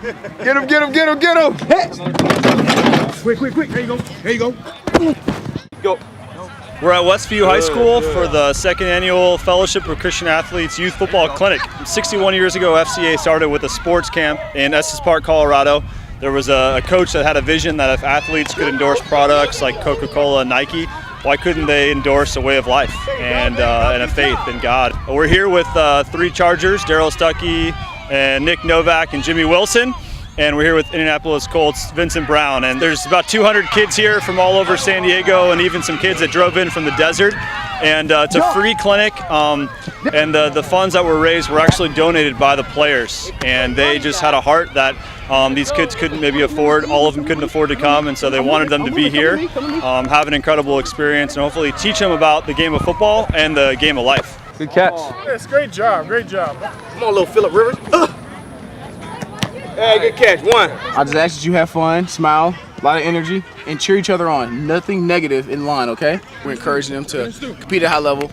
Get him, get him, get him, get him. Quick. There you go. There you go. Go. We're at Westview High School for the second annual Fellowship of Christian Athletes Youth Football Clinic. 61 years ago, FCA started with a sports camp in Estes Park, Colorado. There was a coach that had a vision that if athletes could endorse products like Coca-Cola and Nike, why couldn't they endorse a way of life and a faith in God? We're here with 3 Chargers, Darrell Stuckey and Nick Novak and Jimmy Wilson. And we're here with Indianapolis Colts' Vincent Brown. And there's about 200 kids here from all over San Diego and even some kids that drove in from the desert. And it's a free clinic. And the funds that were raised were actually donated by the players. And they just had a heart that these kids couldn't maybe afford. All of them couldn't afford to come. And so they wanted them to be here, have an incredible experience, and hopefully teach them about the game of football and the game of life. Good catch. Yes, great job, great job. Come on, little Phillip Rivers. Hey, good catch. 1. I just ask that you have fun, smile, a lot of energy, and cheer each other on. Nothing negative in line, okay? We're encouraging them to compete at a high level,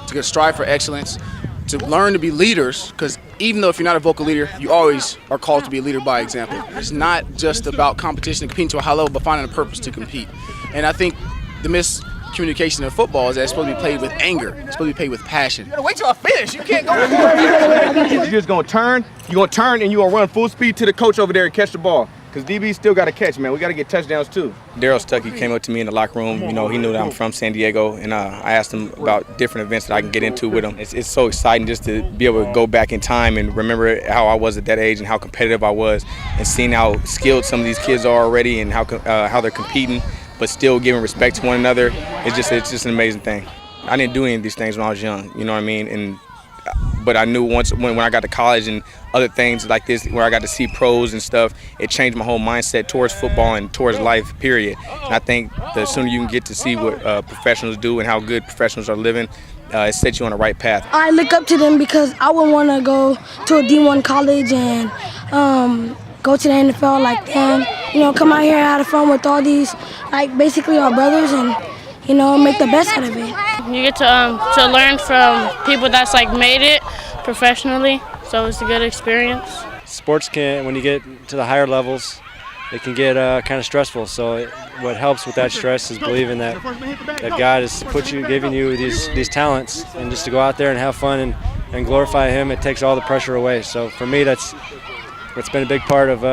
to strive for excellence, to learn to be leaders, because even though if you're not a vocal leader, you always are called to be a leader by example. It's not just about competition and competing to a high level, but finding a purpose to compete. And I think the miscommunication in football is that it's supposed to be played with anger. It's supposed to be played with passion. You gotta wait till I finish. You can't go. You're just going to turn. You're going to turn and you're going to run full speed to the coach over there and catch the ball. Because DB still got to catch, man. We got to get touchdowns, too. Darrell Stuckey came up to me in the locker room. You know, he knew that I'm from San Diego, and I asked him about different events that I can get into with him. It's so exciting just to be able to go back in time and remember how I was at that age and how competitive I was, and seeing how skilled some of these kids are already and how they're competing, but still giving respect to one another. It's just an amazing thing. I didn't do any of these things when I was young, you know what I mean? But I knew once when I got to college and other things like this, where I got to see pros and stuff, it changed my whole mindset towards football and towards life, period. And I think the sooner you can get to see what professionals do and how good professionals are living, it sets you on the right path. I look up to them because I would want to go to a D1 college and go to the NFL like them. You know, come out here and have fun with all these, like basically our brothers, and you know, make the best out of it. You get to learn from people that's like made it professionally, so it's a good experience. Sports when you get to the higher levels, it can get kind of stressful. So what helps with that stress is believing that God has giving you these talents, and just to go out there and have fun and glorify Him. It takes all the pressure away. So for me, that's been a big part of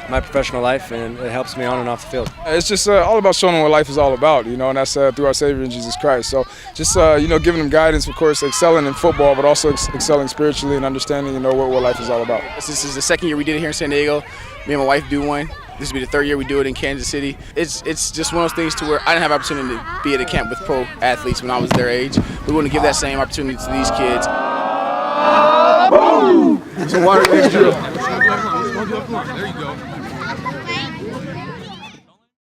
my professional life, and it helps me on and off the field. It's just all about showing them what life is all about, you know, and that's through our Savior Jesus Christ. So just, you know, giving them guidance, of course, excelling in football, but also excelling spiritually and understanding, you know, what life is all about. This is the second year we did it here in San Diego. Me and my wife do one. This will be the 3rd year we do it in Kansas City. It's just one of those things to where I didn't have opportunity to be at a camp with pro athletes when I was their age. We want to give that same opportunity to these kids. So water, extra. There you go.